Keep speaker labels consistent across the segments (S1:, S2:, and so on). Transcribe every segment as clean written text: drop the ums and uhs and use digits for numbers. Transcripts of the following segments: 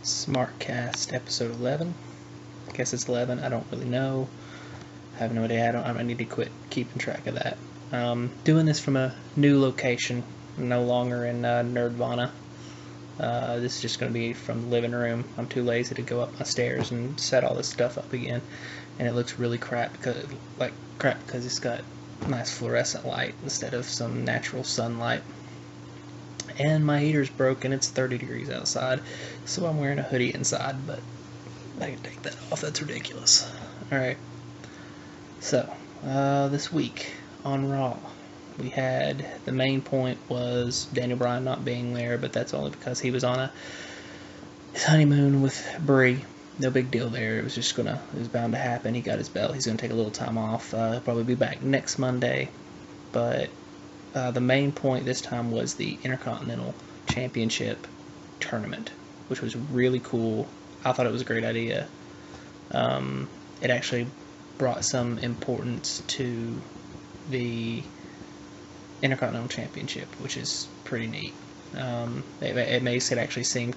S1: SmarkCast episode 11. I guess it's 11. I don't really know. I have no idea. I need to quit keeping track of that. Doing this from a new location, no longer in Nerdvana. This is just going to be from the living room. I'm too lazy to go up my stairs and set all this stuff up again, and it looks really crap because it's got nice fluorescent light instead of some natural sunlight. And my heater's broken. It's 30 degrees outside, so I'm wearing a hoodie inside, but I can take that off. That's ridiculous. Alright, so this week on Raw, we had, the main point was Daniel Bryan not being there, but that's only because he was on his honeymoon with Brie. No big deal there. It was bound to happen. He got his belt. He's going to take a little time off. He'll probably be back next Monday, but the main point this time was the Intercontinental Championship tournament, which was really cool. I thought it was a great idea. It actually brought some importance to the Intercontinental Championship, which is pretty neat. It makes it actually seem,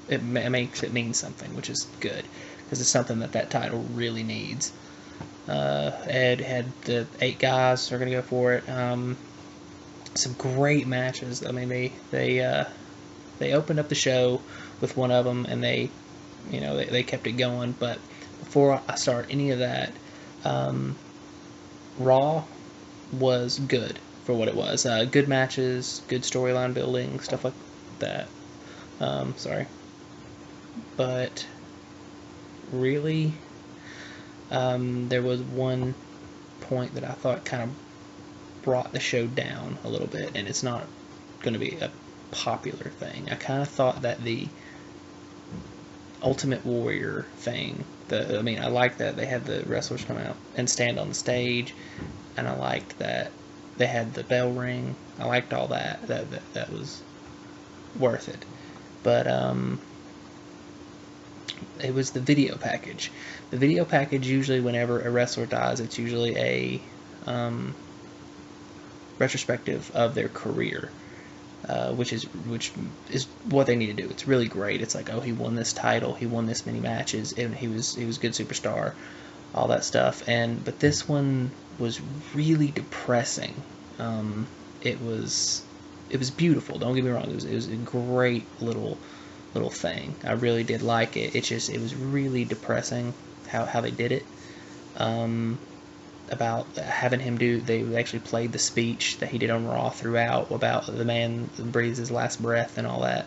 S1: it makes it mean something, which is good, because it's something that title really needs. Ed had the 8 guys are going to go for it. Some great matches. I mean, they opened up the show with one of them, and they kept it going. But before I start any of that, Raw was good for what it was. Good matches, good storyline building, stuff like that. But really, there was one point that I thought kind of brought the show down a little bit, and it's not going to be a popular thing. I kind of thought that the Ultimate Warrior thing, I liked that they had the wrestlers come out and stand on the stage, and I liked that they had the bell ring. I liked all that. That was worth it. But it was the video package. The video package, usually whenever a wrestler dies, it's usually a retrospective of their career, which is what they need to do. It's really great. It's like, oh, he won this title, he won this many matches, and he was a good superstar, all that stuff. But this one was really depressing. It was beautiful. Don't get me wrong. It was a great little thing. I really did like it. It was really depressing how they did it. About having him they actually played the speech that he did on Raw throughout about the man that breathes his last breath and all that,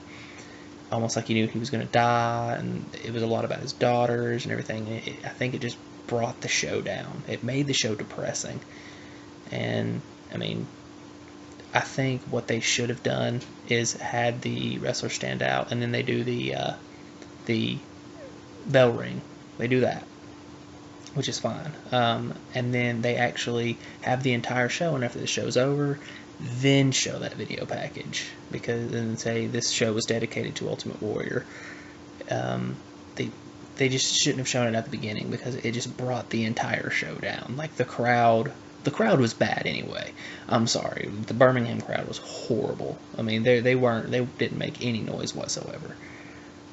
S1: almost like he knew he was going to die, and it was a lot about his daughters and everything. I think it just brought the show down. It made the show depressing, and I think what they should have done is had the wrestler stand out, and then they do the bell ring. They do that, which is fine. And then they actually have the entire show, and after the show's over, then show that video package, and say this show was dedicated to Ultimate Warrior. They just shouldn't have shown it at the beginning, because it just brought the entire show down. Like, the crowd was bad anyway. I'm sorry, the Birmingham crowd was horrible. They didn't make any noise whatsoever.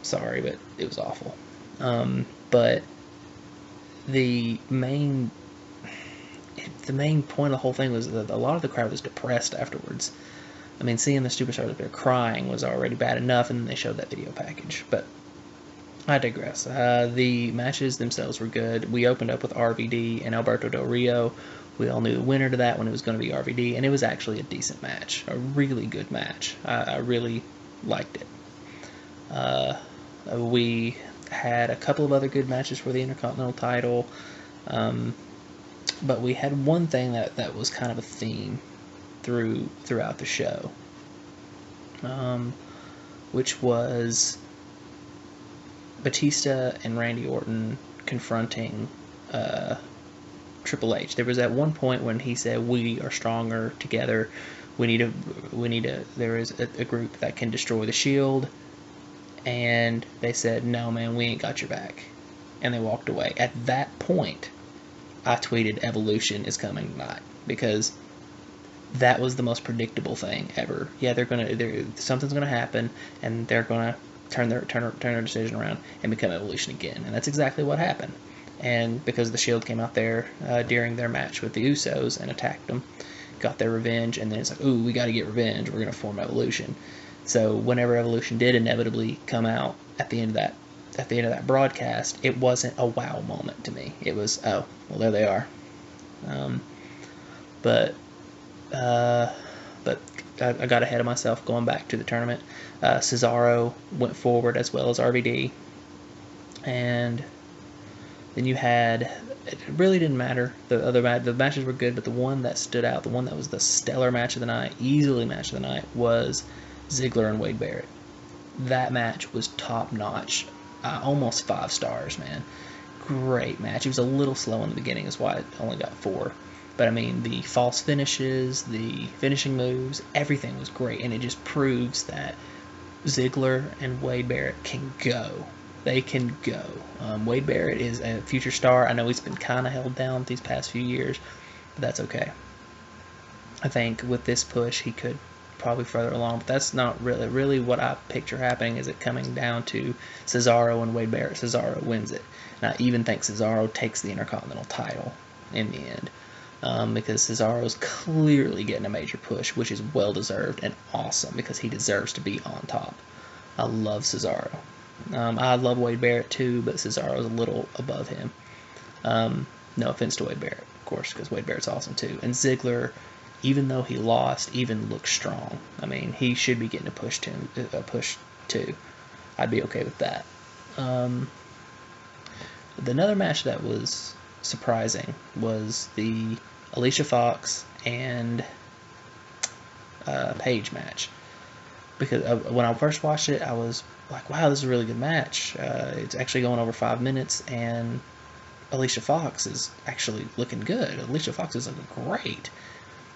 S1: Sorry, but it was awful. But the main point of the whole thing was that a lot of the crowd was depressed afterwards. Seeing the superstars up there crying was already bad enough, and then they showed that video package. But I digress. The matches themselves were good. We opened up with RVD and Alberto Del Rio. We all knew the winner to that one. It was going to be RVD, and it was actually a decent match, a really good match. I really liked it. We had a couple of other good matches for the Intercontinental title, but we had one thing that was kind of a theme throughout the show, which was Batista and Randy Orton confronting Triple H. There was at one point when he said, "We are stronger together. There is a group that can destroy the Shield." And they said, "No, man, we ain't got your back." And they walked away. At that point, I tweeted, "Evolution is coming tonight," because that was the most predictable thing ever. Yeah, something's gonna happen, and they're gonna turn their decision around and become Evolution again. And that's exactly what happened. And because the Shield came out there during their match with the Usos and attacked them, got their revenge, and then it's like, ooh, we got to get revenge. We're going to form Evolution. So whenever Evolution did inevitably come out at the end of that broadcast, it wasn't a wow moment to me. It was, oh, well, there they are. But I got ahead of myself going back to the tournament. Cesaro went forward as well as RVD, and then you had, it really didn't matter. The matches were good, but the one that stood out, the one that was the stellar match of the night, easily match of the night, was Ziggler and Wade Barrett. That match was top notch, almost 5 stars, man. Great match. It was a little slow in the beginning, is why it only got 4. But I mean, the false finishes, the finishing moves, everything was great, and it just proves that Ziggler and Wade Barrett can go. They can go. Wade Barrett is a future star. I know he's been kind of held down these past few years, but that's okay. I think with this push, he could probably further along, but that's not really what I picture happening. Is it coming down to Cesaro and Wade Barrett? Cesaro wins it, and I even think Cesaro takes the Intercontinental title in the end, because Cesaro's clearly getting a major push, which is well deserved and awesome, because he deserves to be on top. I love Cesaro. I love Wade Barrett too, but Cesaro's a little above him. No offense to Wade Barrett, of course, because Wade Barrett's awesome too. And Ziggler, even though he lost, even looks strong. I mean, he should be getting a push too. I'd be okay with that. Another match that was surprising was the Alicia Fox and Paige match. Because when I first watched it, I was like, wow, this is a really good match. It's actually going over 5 minutes, and Alicia Fox is actually looking good. Alicia Fox is looking great.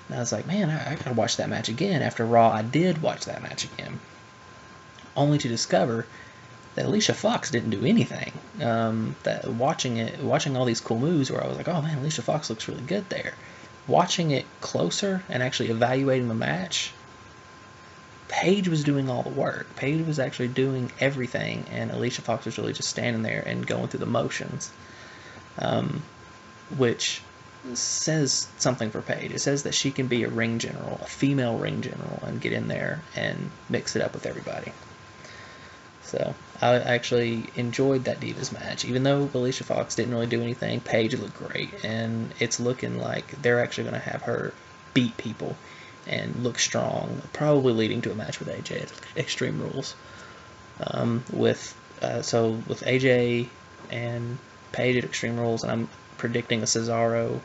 S1: And I was like, man, I gotta watch that match again. After Raw, I did watch that match again, only to discover that Alicia Fox didn't do anything. That watching all these cool moves, where I was like, oh man, Alicia Fox looks really good there. Watching it closer and actually evaluating the match, Paige was doing all the work. Paige was actually doing everything, and Alicia Fox was really just standing there and going through the motions, which says something for Paige. It says that she can be a ring general, a female ring general, and get in there and mix it up with everybody. So I actually enjoyed that Divas match. Even though Alicia Fox didn't really do anything, Paige looked great, and it's looking like they're actually going to have her beat people and look strong, probably leading to a match with AJ at Extreme Rules. With AJ and Paige at Extreme Rules, and I'm predicting a Cesaro,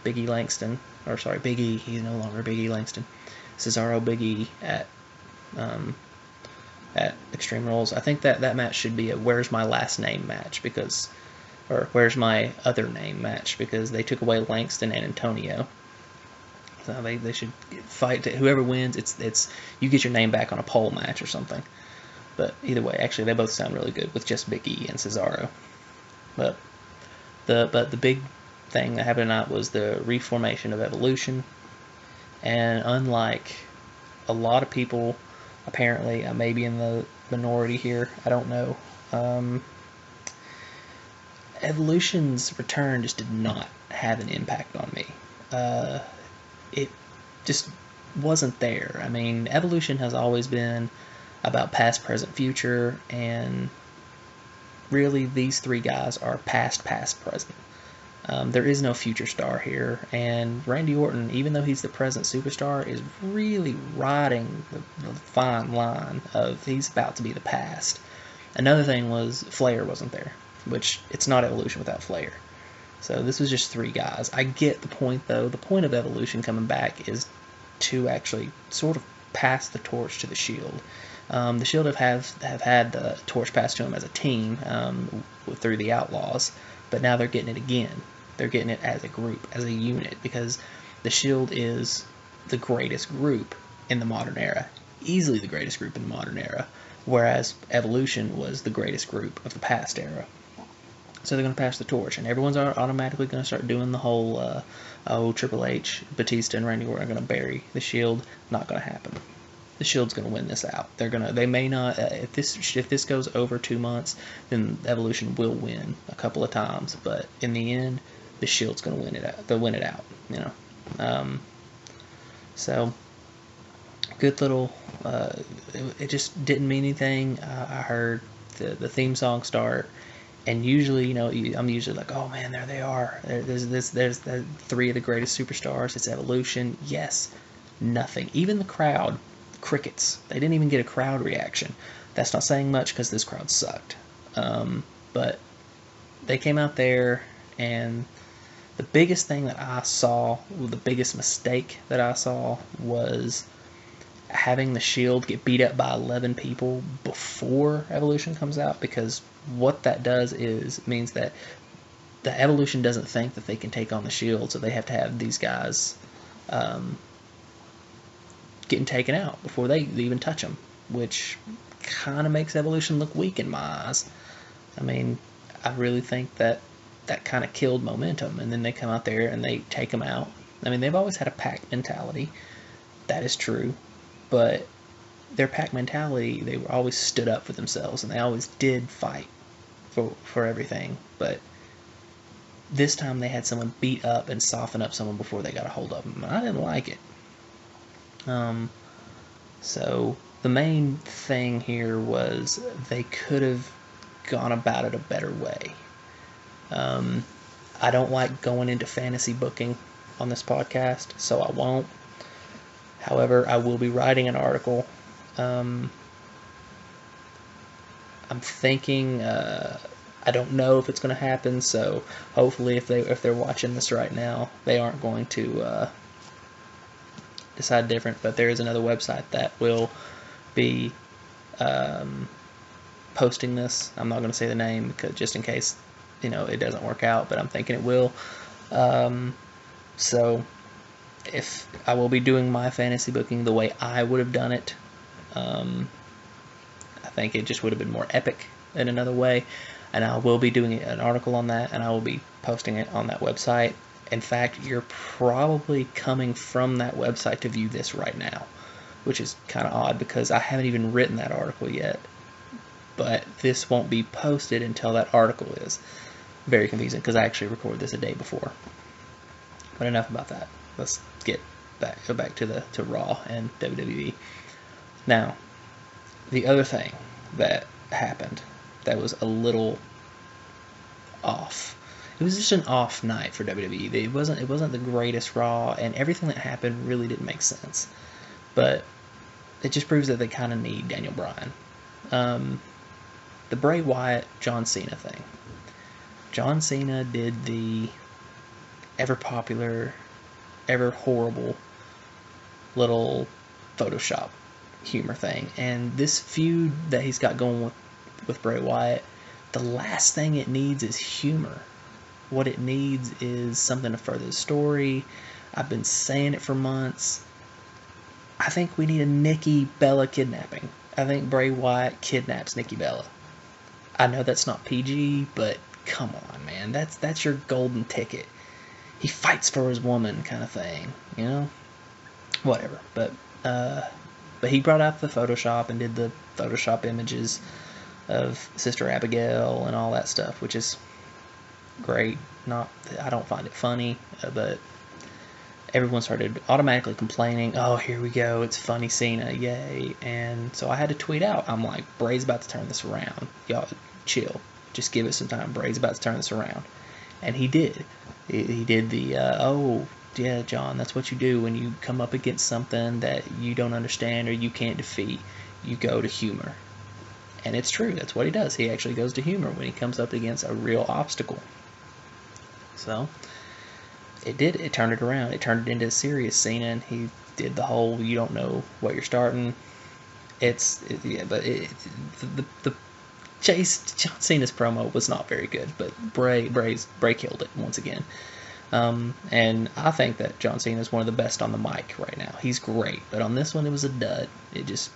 S1: Big E Langston, or sorry, Big E. He's no longer Big E Langston. Cesaro, Big E at Extreme Rules. I think that match should be a Where's My Last Name match, or Where's My Other Name match, because they took away Langston and Antonio. So they should fight. Whoever wins, it's you get your name back on a pole match or something. But either way, actually, they both sound really good with just Big E and Cesaro. But the big thing that happened tonight was the reformation of Evolution. And unlike a lot of people, apparently, I may be in the minority here, I don't know, Evolution's return just did not have an impact on me. It just wasn't there. I mean, Evolution has always been about past, present, future, and really these 3 guys are past, present. There is no future star here, and Randy Orton, even though he's the present superstar, is really riding the fine line of he's about to be the past. Another thing was Flair wasn't there, which it's not Evolution without Flair. So this was just 3 guys. I get the point, though. The point of Evolution coming back is to actually sort of pass the torch to the Shield. The Shield have had the torch passed to them as a team through the Outlaws, but now they're getting it again. They're getting it as a group, as a unit, because the Shield is the greatest group in the modern era, easily the greatest group in the modern era, whereas Evolution was the greatest group of the past era. So they're going to pass the torch, and everyone's automatically going to start doing the whole, Triple H, Batista, and Randy Orton are going to bury the Shield. Not going to happen. the Shield's going to win this out. They may not, if this goes over 2 months, then Evolution will win a couple of times, but in the end, the Shield's going to win it out. They'll win it out, you know. So good little. It just didn't mean anything. I heard the theme song start, and usually, you know, I'm usually like, oh man, there they are. There's 3 of the greatest superstars. It's Evolution. Yes, nothing. Even the crowd, crickets. They didn't even get a crowd reaction. That's not saying much because this crowd sucked. But they came out there, and the biggest thing that I saw, the biggest mistake that I saw, was having the Shield get beat up by 11 people before Evolution comes out, because what that does is means that the Evolution doesn't think that they can take on the Shield, so they have to have these guys getting taken out before they even touch them, which kind of makes Evolution look weak in my eyes. I mean, I really think that kind of killed momentum, and then they come out there and they take them out. I mean, they've always had a pack mentality. That is true. But their pack mentality, they were always stood up for themselves, and they always did fight for everything. But this time they had someone beat up and soften up someone before they got a hold of them. I didn't like it. So the main thing here was they could have gone about it a better way. I don't like going into fantasy booking on this podcast, so I won't. However, I will be writing an article. I'm thinking, I don't know if it's going to happen, so hopefully if they're watching this right now, they aren't going to decide different. But there is another website that will be posting this. I'm not going to say the name because just in case, you know, it doesn't work out, but I'm thinking it will. So if I will be doing my fantasy booking the way I would have done it, I think it just would have been more epic in another way, and I will be doing an article on that, and I will be posting it on that website. In fact, you're probably coming from that website to view this right now, which is kind of odd because I haven't even written that article yet, but this won't be posted until that article is. Very confusing because I actually recorded this a day before. But enough about that. Let's go back to Raw and WWE. Now, the other thing that happened that was a little off. It was just an off night for WWE. It wasn't the greatest Raw, and everything that happened really didn't make sense. But it just proves that they kind of need Daniel Bryan. The Bray Wyatt John Cena thing. John Cena did the ever popular, ever horrible little Photoshop humor thing. And this feud that he's got going with Bray Wyatt, the last thing it needs is humor. What it needs is something to further the story. I've been saying it for months. I think we need a Nikki Bella kidnapping. I think Bray Wyatt kidnaps Nikki Bella. I know that's not PG, but come on, man. That's your golden ticket. He fights for his woman kind of thing, you know? Whatever. But he brought out the Photoshop and did the Photoshop images of Sister Abigail and all that stuff, which is great. I don't find it funny, but everyone started automatically complaining, oh, here we go, it's funny Cena, yay. And so I had to tweet out, I'm like, Bray's about to turn this around. Y'all, chill. Just give it some time. Bray's about to turn this around. And he did. He did the, oh, yeah, John, that's what you do when you come up against something that you don't understand or you can't defeat. You go to humor. And it's true. That's what he does. He actually goes to humor when he comes up against a real obstacle. So it did. It turned it around. It turned it into a serious scene, and he did the whole "you don't know what you're starting." The John Cena's promo was not very good, but Bray killed it once again. And I think that John Cena is one of the best on the mic right now. He's great, but on this one it was a dud. It just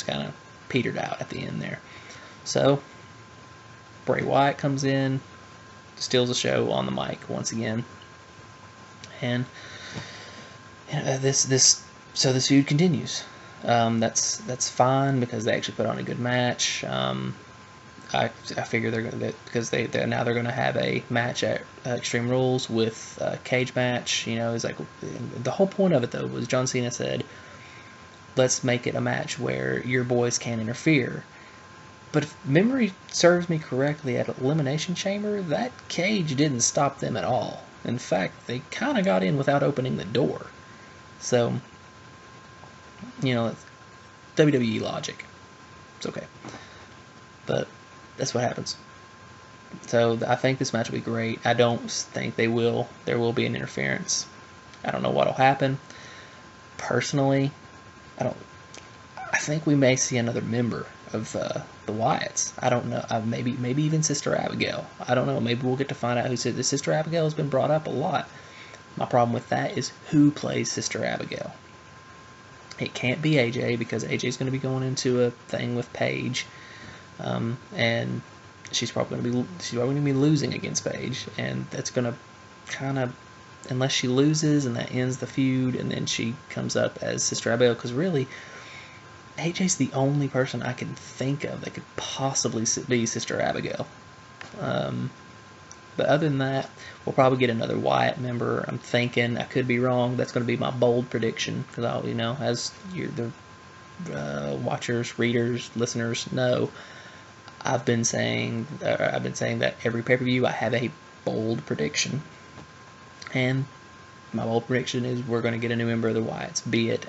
S1: kind of petered out at the end there. So Bray Wyatt comes in, steals the show on the mic once again, and this So this feud continues. That's fine because they actually put on a good match. I figure they're gonna because they're now they're gonna have a match at Extreme Rules with a cage match. You know, it's like the whole point of it though was John Cena said, "Let's make it a match where your boys can't interfere." But if memory serves me correctly, at Elimination Chamber, that cage didn't stop them at all. In fact, they kind of got in without opening the door. So, you know, it's WWE logic. It's okay. But that's what happens. So I think this match will be great. I don't think there will be an interference. I don't know what'll happen. Personally, I think we may see another member of the Wyatts. I don't know. Maybe even Sister Abigail. I don't know. Maybe we'll get to find out who said the Sister Abigail has been brought up a lot. My problem with that is who plays Sister Abigail. It can't be AJ because AJ's going to be going into a thing with Paige, and she's probably going to be losing against Paige, and that's going to kind of, unless she loses and that ends the feud, and then she comes up as Sister Abigail, because really, AJ's the only person I can think of that could possibly be Sister Abigail. But other than that, we'll probably get another Wyatt member. I'm thinking, I could be wrong. That's going to be my bold prediction, because I'll, as the watchers, readers, listeners know, I've been saying that every pay-per-view I have a bold prediction, and my bold prediction is we're going to get a new member of the Wyatts, be it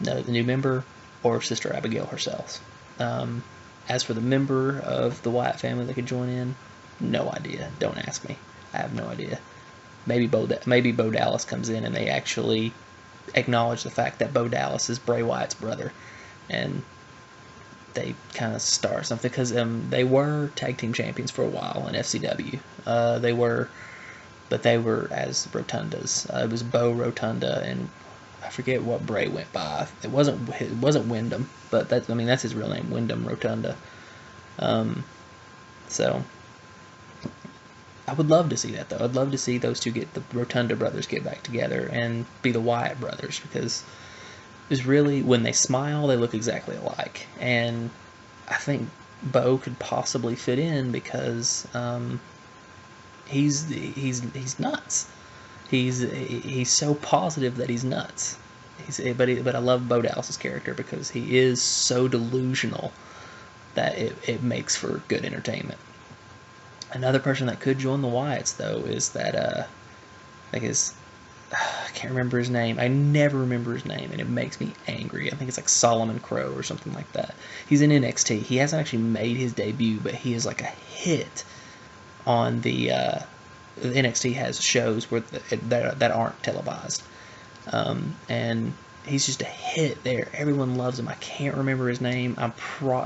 S1: the new member or Sister Abigail herself. As for the member of the Wyatt family that could join in, no idea. Don't ask me. I have no idea. Maybe Bo Dallas comes in and they actually acknowledge the fact that Bo Dallas is Bray Wyatt's brother, and they kind of start something, because they were tag team champions for a while in FCW. But they were as Rotundas. It was Bo Rotunda, and I forget what Bray went by. It wasn't Wyndham, but that's his real name, Wyndham Rotunda. So I would love to see that, though. I'd love to see those two the Rotunda brothers get back together and be the Wyatt brothers, because it's really, when they smile, they look exactly alike. And I think Bo could possibly fit in because he's nuts. He's so positive that he's nuts. But I love Bo Dallas's character because he is so delusional that it makes for good entertainment. Another person that could join the Wyatts, though, is that I can't remember his name. I never remember his name, and it makes me angry. I think it's like Solomon Crow or something like that. He's in NXT. He hasn't actually made his debut, but he is like a hit on the NXT has shows that aren't televised, and he's just a hit there. Everyone loves him. I can't remember his name.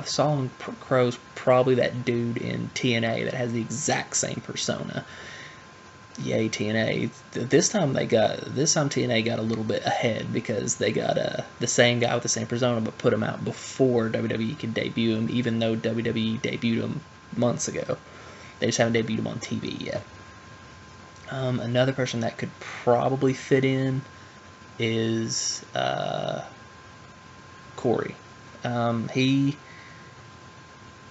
S1: Solomon Crow's probably that dude in TNA that has the exact same persona. Yay, TNA! This time TNA got a little bit ahead, because they got the same guy with the same persona, but put him out before WWE could debut him, even though WWE debuted him months ago. They just haven't debuted him on TV yet. Another person that could probably fit in is Corey.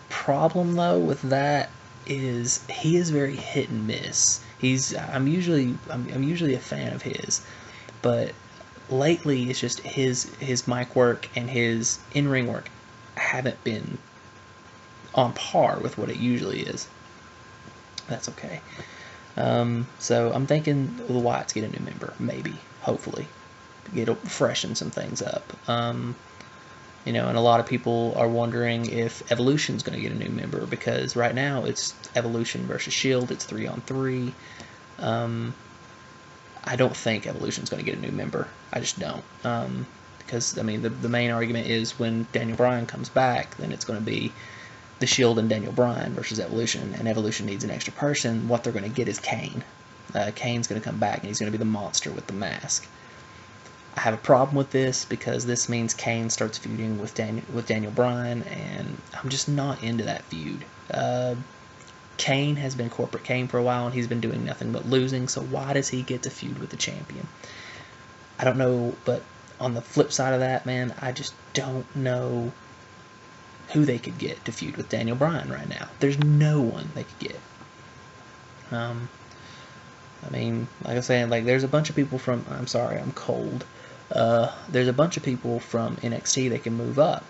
S1: Problem though with that is he is very hit and miss. I'm usually a fan of his, but lately it's just his mic work and his in-ring work haven't been on par with what it usually is. That's okay. So I'm thinking the Wyatts get a new member, maybe, hopefully, freshen some things up. And a lot of people are wondering if Evolution's going to get a new member, because right now it's Evolution versus Shield. It's 3-on-3. I don't think Evolution's going to get a new member. I just don't. Because the main argument is when Daniel Bryan comes back, then it's going to be the Shield and Daniel Bryan versus Evolution, and Evolution needs an extra person. What they're going to get is Kane. Kane's going to come back, and he's going to be the monster with the mask. I have a problem with this because this means Kane starts feuding with Daniel Bryan, and I'm just not into that feud. Kane has been corporate Kane for a while, and he's been doing nothing but losing, so why does he get to feud with the champion? I don't know, but on the flip side of that, man, I just don't know who they could get to feud with Daniel Bryan right now. There's no one they could get. I mean, like I said, like there's a bunch of people from. I'm sorry, I'm cold. There's a bunch of people from NXT that can move up.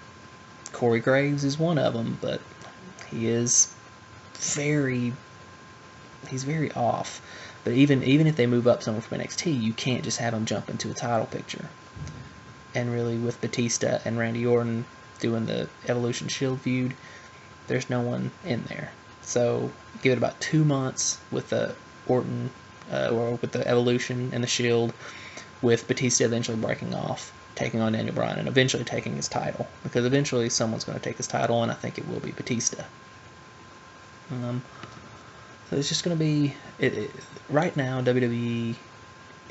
S1: Corey Graves is one of them, but he is very. He's very off. But even if they move up someone from NXT, you can't just have them jump into a title picture. And really, with Batista and Randy Orton doing the Evolution Shield feud, there's no one in there. So give it about 2 months with the Orton, or with the Evolution and the Shield, with Batista eventually breaking off, taking on Daniel Bryan, and eventually taking his title. Because eventually someone's going to take his title, and I think it will be Batista. So it's just going to be... right now, WWE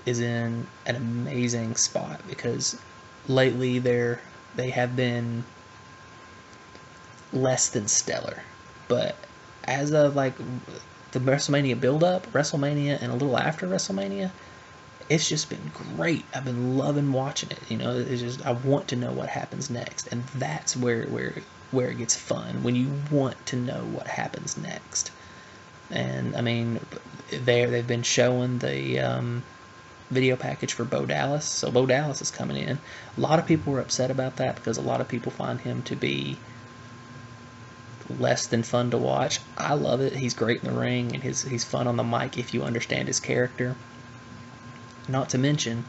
S1: is in an amazing spot because lately they have been less than stellar. But as of like the WrestleMania build-up, WrestleMania, and a little after WrestleMania, it's just been great. I've been loving watching it. You know, it's just I want to know what happens next, and that's where it gets fun, when you want to know what happens next. And I mean, they've been showing the video package for Bo Dallas, so Bo Dallas is coming in. A lot of people were upset about that because a lot of people find him to be less than fun to watch. I love it. He's great in the ring, and he's fun on the mic if you understand his character. Not to mention,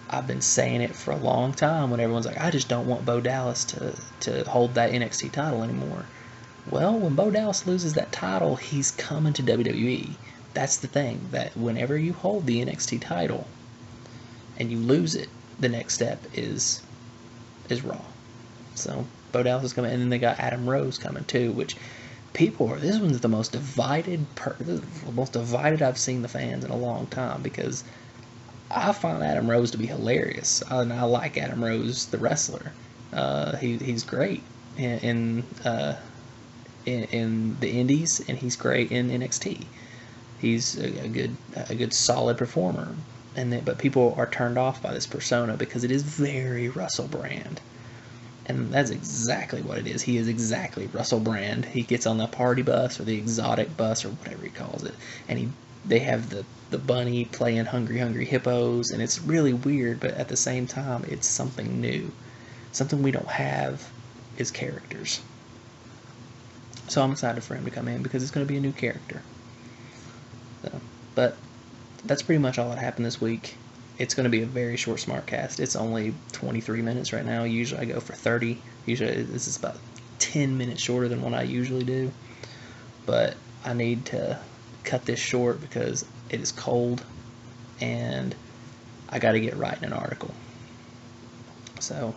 S1: I've been saying it for a long time when everyone's like, I just don't want Bo Dallas to hold that NXT title anymore. Well, when Bo Dallas loses that title, he's coming to WWE. That's the thing, that whenever you hold the NXT title and you lose it, the next step is Raw. So Bo Dallas is coming, and then they got Adam Rose coming too, which this one's the most divided I've seen the fans in a long time, because I find Adam Rose to be hilarious, and I like Adam Rose, the wrestler. He's great in the Indies, and he's great in NXT. He's a good solid performer, but people are turned off by this persona because it is very Russell Brand, and that's exactly what it is. He is exactly Russell Brand. He gets on the party bus or the exotic bus or whatever he calls it, and they have the bunny playing Hungry Hungry Hippos, and it's really weird, but at the same time, it's something new, something we don't have is characters. So I'm excited for him to come in because it's going to be a new character. So, but that's pretty much all that happened this week. It's going to be a very short SmarkCast. It's only 23 minutes right now. Usually I go for 30. Usually this is about 10 minutes shorter than what I usually do. But I need to cut this short because it is cold and I got to get writing an article. So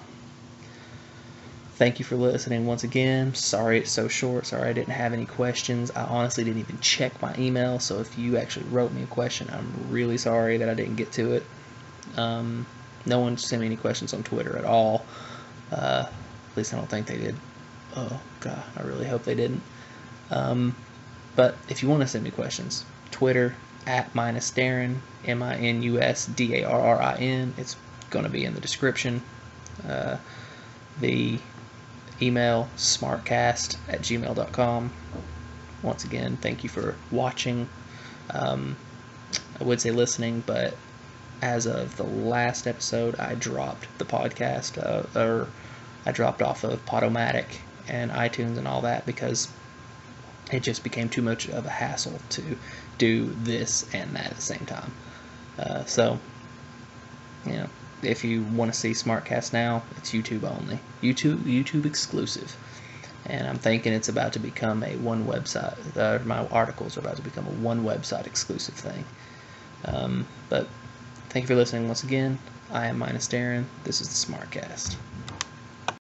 S1: thank you for listening once again. Sorry it's so short. Sorry I didn't have any questions. I honestly didn't even check my email, so if you actually wrote me a question, I'm really sorry that I didn't get to it. No one sent me any questions on Twitter at all. At least I don't think they did. Oh, God, I really hope they didn't. But if you want to send me questions, Twitter, @minusdarren, MINUSDARRIN. It's going to be in the description. The email, smarkcast@gmail.com. Once again, thank you for watching. I would say listening, but as of the last episode, I dropped the podcast, or I dropped off of Podomatic and iTunes and all that because it just became too much of a hassle to do this and that at the same time. So, you know, if you want to see SmarkCast now, it's YouTube only. YouTube exclusive. And I'm thinking it's about to become a one website. My articles are about to become a one website exclusive thing. But thank you for listening once again. I am Darren. This is the SmarkCast.